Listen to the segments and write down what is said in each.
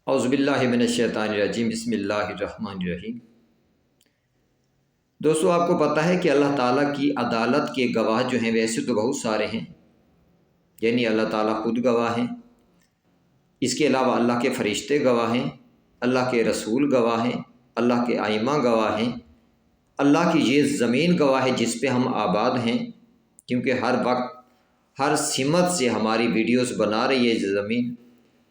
اعوذ باللہ من الشیطان الرجیم، بسم اللہ الرحمن الرحیم۔ دوستو، آپ کو پتہ ہے کہ اللہ تعالیٰ کی عدالت کے گواہ جو ہیں ویسے تو بہت سارے ہیں، یعنی اللہ تعالیٰ خود گواہ ہیں، اس کے علاوہ اللہ کے فرشتے گواہ ہیں، اللہ کے رسول گواہ ہیں، اللہ کے ائمہ گواہ ہیں، اللہ کی یہ زمین گواہ ہے جس پہ ہم آباد ہیں، کیونکہ ہر وقت ہر سمت سے ہماری ویڈیوز بنا رہی ہے یہ زمین،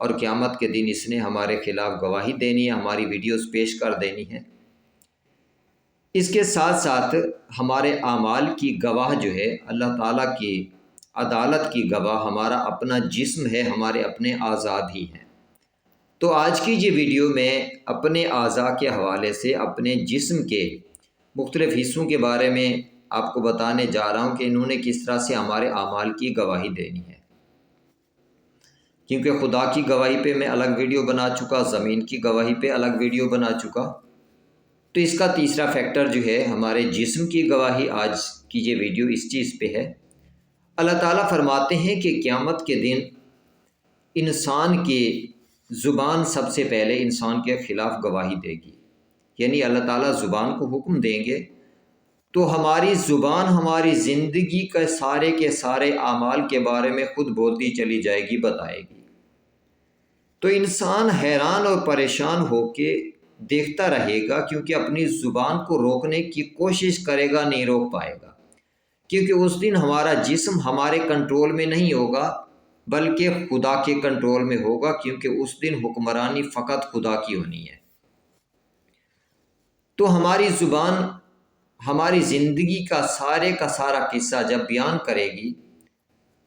اور قیامت کے دن اس نے ہمارے خلاف گواہی دینی ہے، ہماری ویڈیوز پیش کر دینی ہے۔ اس کے ساتھ ساتھ ہمارے اعمال کی گواہ جو ہے اللہ تعالیٰ کی عدالت کی گواہ ہمارا اپنا جسم ہے، ہمارے اپنے اعضاء بھی ہیں۔ تو آج کی یہ ویڈیو میں اپنے اعضاء کے حوالے سے اپنے جسم کے مختلف حصوں کے بارے میں آپ کو بتانے جا رہا ہوں کہ انہوں نے کس طرح سے ہمارے اعمال کی گواہی دینی ہے، کیونکہ خدا کی گواہی پہ میں الگ ویڈیو بنا چکا، زمین کی گواہی پہ الگ ویڈیو بنا چکا، تو اس کا تیسرا فیکٹر جو ہے ہمارے جسم کی گواہی، آج کی یہ ویڈیو اس چیز پہ ہے۔ اللہ تعالیٰ فرماتے ہیں کہ قیامت کے دن انسان کی زبان سب سے پہلے انسان کے خلاف گواہی دے گی، یعنی اللہ تعالیٰ زبان کو حکم دیں گے تو ہماری زبان ہماری زندگی کے سارے اعمال کے بارے میں خود بولتی چلی جائے گی، بتائے گی۔ تو انسان حیران اور پریشان ہو کے دیکھتا رہے گا، کیونکہ اپنی زبان کو روکنے کی کوشش کرے گا، نہیں روک پائے گا، کیونکہ اس دن ہمارا جسم ہمارے کنٹرول میں نہیں ہوگا بلکہ خدا کے کنٹرول میں ہوگا، کیونکہ اس دن حکمرانی فقط خدا کی ہونی ہے۔ تو ہماری زبان ہماری زندگی کا سارا قصہ جب بیان کرے گی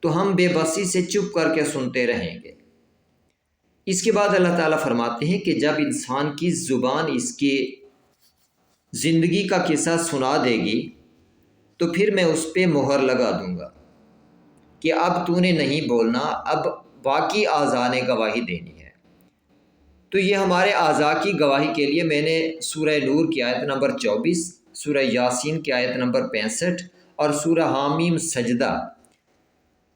تو ہم بے بسی سے چپ کر کے سنتے رہیں گے۔ اس کے بعد اللہ تعالیٰ فرماتے ہیں کہ جب انسان کی زبان اس کی زندگی کا قصہ سنا دے گی تو پھر میں اس پہ مہر لگا دوں گا کہ اب تو نے نہیں بولنا، اب باقی اعضاء نے گواہی دینی ہے۔ تو یہ ہمارے اعضاء کی گواہی کے لیے میں نے سورہ نور کی آیت نمبر 24، سورہ یاسین کی آیت نمبر 65 اور سورہ حامیم سجدہ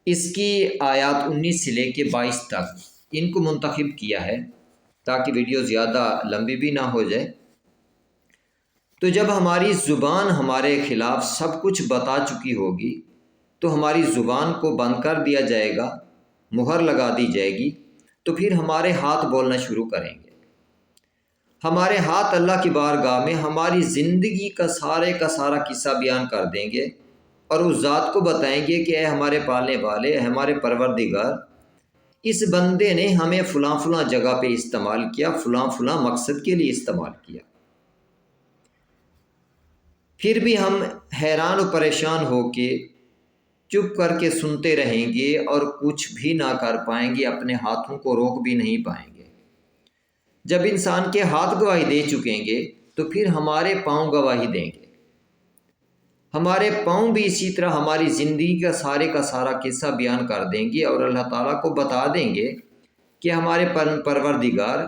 اس کی آیات 19 سے لے کے 22 تک ان کو منتخب کیا ہے تاکہ ویڈیو زیادہ لمبی بھی نہ ہو جائے۔ تو جب ہماری زبان ہمارے خلاف سب کچھ بتا چکی ہوگی تو ہماری زبان کو بند کر دیا جائے گا، مہر لگا دی جائے گی، تو پھر ہمارے ہاتھ بولنا شروع کریں گے۔ ہمارے ہاتھ اللہ کی بارگاہ میں ہماری زندگی کا سارا قصہ بیان کر دیں گے اور اس ذات کو بتائیں گے کہ اے ہمارے پالنے والے، اے ہمارے پروردگار، اس بندے نے ہمیں فلاں جگہ پہ استعمال کیا، فلاں مقصد کے لیے استعمال کیا۔ پھر بھی ہم حیران و پریشان ہو کے چپ کر کے سنتے رہیں گے اور کچھ بھی نہ کر پائیں گے، اپنے ہاتھوں کو روک بھی نہیں پائیں گے۔ جب انسان کے ہاتھ گواہی دے چکیں گے تو پھر ہمارے پاؤں گواہی دیں گے۔ ہمارے پاؤں بھی اسی طرح ہماری زندگی کا سارا قصہ بیان کر دیں گے اور اللہ تعالیٰ کو بتا دیں گے کہ ہمارے پروردگار،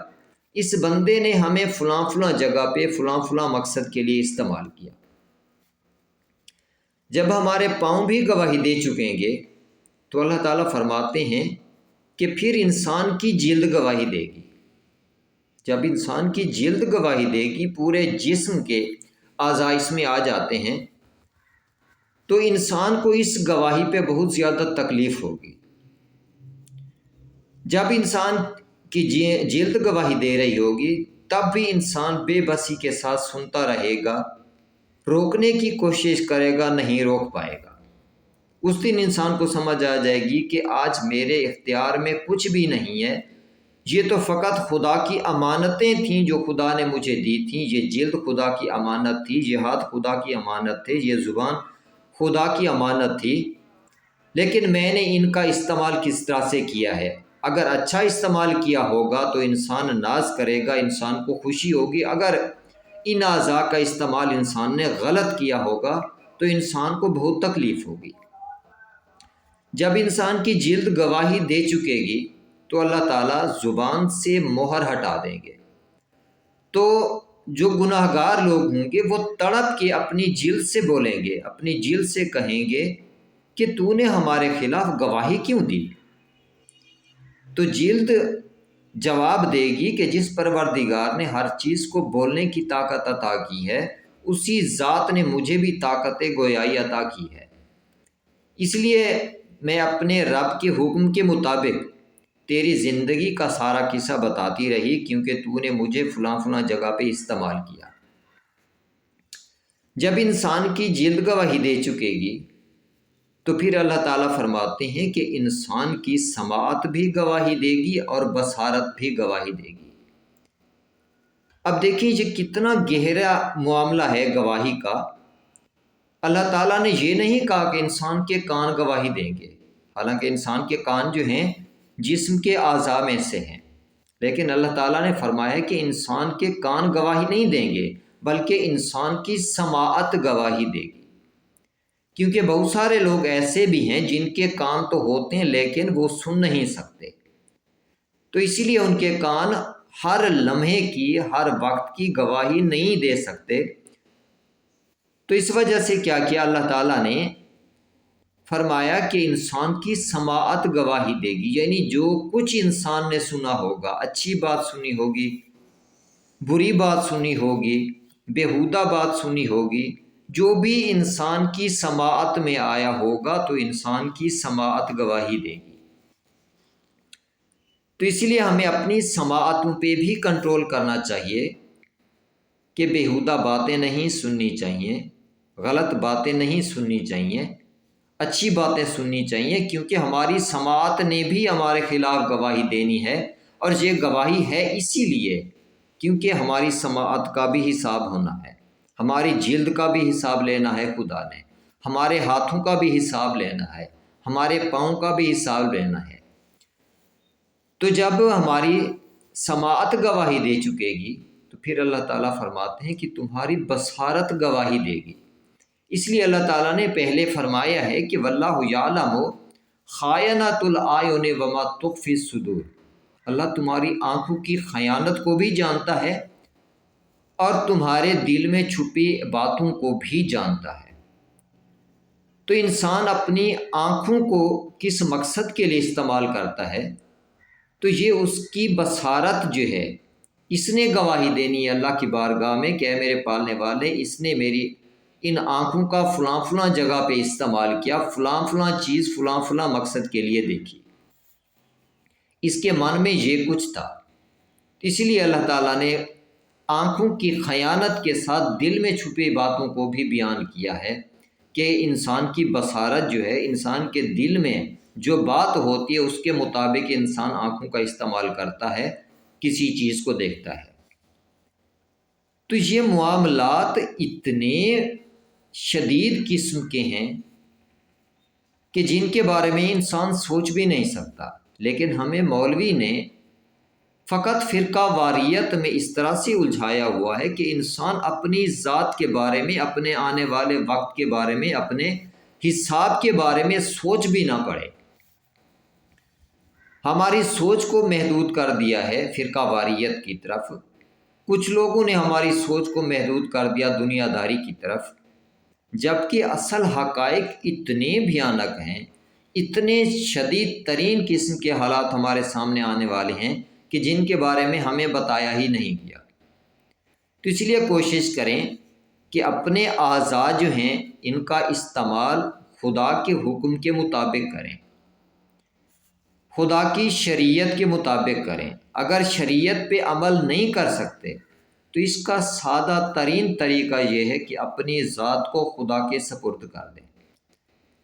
اس بندے نے ہمیں فلاں جگہ پہ فلاں مقصد کے لیے استعمال کیا۔ جب ہمارے پاؤں بھی گواہی دے چکیں گے تو اللہ تعالیٰ فرماتے ہیں کہ پھر انسان کی جلد گواہی دے گی۔ جب انسان کی جلد گواہی دے گی، پورے جسم کے اعضاء اس میں آ جاتے ہیں، تو انسان کو اس گواہی پہ بہت زیادہ تکلیف ہوگی۔ جب انسان کی جلد گواہی دے رہی ہوگی تب بھی انسان بے بسی کے ساتھ سنتا رہے گا، روکنے کی کوشش کرے گا، نہیں روک پائے گا۔ اس دن انسان کو سمجھ آ جائے گی کہ آج میرے اختیار میں کچھ بھی نہیں ہے، یہ تو فقط خدا کی امانتیں تھیں جو خدا نے مجھے دی تھیں۔ یہ جلد خدا کی امانت تھی، یہ ہاتھ خدا کی امانت تھے، یہ زبان خدا کی امانت تھی، لیکن میں نے ان کا استعمال کس طرح سے کیا ہے۔ اگر اچھا استعمال کیا ہوگا تو انسان ناز کرے گا، انسان کو خوشی ہوگی۔ اگر ان اعضاء کا استعمال انسان نے غلط کیا ہوگا تو انسان کو بہت تکلیف ہوگی۔ جب انسان کی جلد گواہی دے چکے گی تو اللہ تعالیٰ زبان سے مہر ہٹا دیں گے، تو جو گناہ گار لوگ ہوں گے وہ تڑپ کے اپنی جلد سے بولیں گے، اپنی جلد سے کہیں گے کہ تو نے ہمارے خلاف گواہی کیوں دی؟ تو جلد جواب دے گی کہ جس پروردگار نے ہر چیز کو بولنے کی طاقت عطا کی ہے، اسی ذات نے مجھے بھی طاقت گویائی عطا کی ہے، اس لیے میں اپنے رب کے حکم کے مطابق تیری زندگی کا سارا قصہ بتاتی رہی، کیونکہ تو نے مجھے فلاں فلاں جگہ پہ استعمال کیا۔ جب انسان کی جلد گواہی دے چکے گی تو پھر اللہ تعالیٰ فرماتے ہیں کہ انسان کی سماعت بھی گواہی دے گی اور بصارت بھی گواہی دے گی۔ اب دیکھیں یہ کتنا گہرا معاملہ ہے گواہی کا۔ اللہ تعالیٰ نے یہ نہیں کہا کہ انسان کے کان گواہی دیں گے، حالانکہ انسان کے کان جو ہیں جسم کے اعضاء میں سے ہیں، لیکن اللہ تعالیٰ نے فرمایا کہ انسان کے کان گواہی نہیں دیں گے بلکہ انسان کی سماعت گواہی دے گی، کیونکہ بہت سارے لوگ ایسے بھی ہیں جن کے کان تو ہوتے ہیں لیکن وہ سن نہیں سکتے، تو اسی لیے ان کے کان ہر لمحے کی، ہر وقت کی گواہی نہیں دے سکتے۔ تو اس وجہ سے کیا کیا اللہ تعالیٰ نے فرمایا کہ انسان کی سماعت گواہی دے گی، یعنی جو کچھ انسان نے سنا ہوگا، اچھی بات سنی ہوگی، بری بات سنی ہوگی، بیہودہ بات سنی ہوگی، جو بھی انسان کی سماعت میں آیا ہوگا تو انسان کی سماعت گواہی دے گی۔ تو اس لیے ہمیں اپنی سماعتوں پہ بھی کنٹرول کرنا چاہیے کہ بیہودہ باتیں نہیں سننی چاہیے، غلط باتیں نہیں سننی چاہیے، اچھی باتیں سننی چاہیے، کیونکہ ہماری سماعت نے بھی ہمارے خلاف گواہی دینی ہے، اور یہ گواہی ہے اسی لیے کیونکہ ہماری سماعت کا بھی حساب ہونا ہے، ہماری جلد کا بھی حساب لینا ہے خدا نے، ہمارے ہاتھوں کا بھی حساب لینا ہے، ہمارے پاؤں کا بھی حساب لینا ہے۔ تو جب ہماری سماعت گواہی دے چکے گی تو پھر اللہ تعالیٰ فرماتے ہیں کہ تمہاری بصارت گواہی دے گی۔ اس لیے اللہ تعالیٰ نے پہلے فرمایا ہے کہ واللہ یعلم خائنۃ الاعین وما تخفی الصدور، اللہ تمہاری آنکھوں کی خیانت کو بھی جانتا ہے اور تمہارے دل میں چھپی باتوں کو بھی جانتا ہے۔ تو انسان اپنی آنکھوں کو کس مقصد کے لیے استعمال کرتا ہے، تو یہ اس کی بصارت جو ہے، اس نے گواہی دینی ہے اللہ کی بارگاہ میں کہ اے میرے پالنے والے، اس نے میری ان آنکھوں کا فلاں فلاں جگہ پہ استعمال کیا، فلاں فلاں چیز فلاں فلاں مقصد کے لیے دیکھی، اس کے من میں یہ کچھ تھا۔ اسی لیے اللہ تعالیٰ نے آنکھوں کی خیانت کے ساتھ دل میں چھپی باتوں کو بھی بیان کیا ہے کہ انسان کی بصارت جو ہے، انسان کے دل میں جو بات ہوتی ہے اس کے مطابق انسان آنکھوں کا استعمال کرتا ہے، کسی چیز کو دیکھتا ہے۔ تو یہ معاملات اتنے شدید قسم کے ہیں کہ جن کے بارے میں انسان سوچ بھی نہیں سکتا، لیکن ہمیں مولوی نے فقط فرقہ واریت میں اس طرح سے الجھایا ہوا ہے کہ انسان اپنی ذات کے بارے میں، اپنے آنے والے وقت کے بارے میں، اپنے حساب کے بارے میں سوچ بھی نہ پڑے۔ ہماری سوچ کو محدود کر دیا ہے فرقہ واریت کی طرف، کچھ لوگوں نے ہماری سوچ کو محدود کر دیا دنیا داری کی طرف، جبکہ اصل حقائق اتنے بھیانک ہیں، اتنے شدید ترین قسم کے حالات ہمارے سامنے آنے والے ہیں کہ جن کے بارے میں ہمیں بتایا ہی نہیں گیا۔ تو اس لیے کوشش کریں کہ اپنے اعضاء جو ہیں ان کا استعمال خدا کے حکم کے مطابق کریں، خدا کی شریعت کے مطابق کریں۔ اگر شریعت پہ عمل نہیں کر سکتے تو اس کا سادہ ترین طریقہ یہ ہے کہ اپنی ذات کو خدا کے سپرد کر دیں۔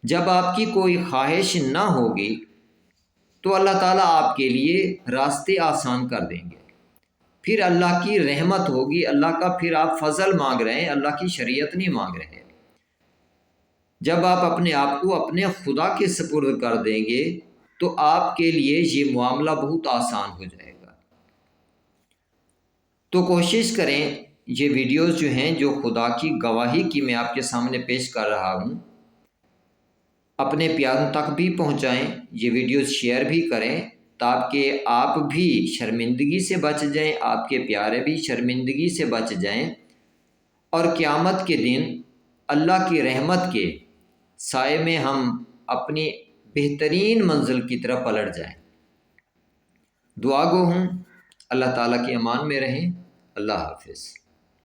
جب آپ کی کوئی خواہش نہ ہوگی تو اللہ تعالیٰ آپ کے لیے راستے آسان کر دیں گے، پھر اللہ کی رحمت ہوگی، اللہ کا پھر آپ فضل مانگ رہے ہیں، اللہ کی شریعت نہیں مانگ رہے۔ جب آپ اپنے آپ کو اپنے خدا کے سپرد کر دیں گے تو آپ کے لیے یہ معاملہ بہت آسان ہو جائے گا۔ تو کوشش کریں یہ ویڈیوز جو ہیں جو خدا کی گواہی کی میں آپ کے سامنے پیش کر رہا ہوں، اپنے پیاروں تک بھی پہنچائیں، یہ ویڈیوز شیئر بھی کریں تاکہ آپ بھی شرمندگی سے بچ جائیں، آپ کے پیارے بھی شرمندگی سے بچ جائیں، اور قیامت کے دن اللہ کی رحمت کے سائے میں ہم اپنی بہترین منزل کی طرف پلٹ جائیں۔ دعا گو ہوں اللہ تعالیٰ کی امان میں رہیں۔ اللہ حافظ۔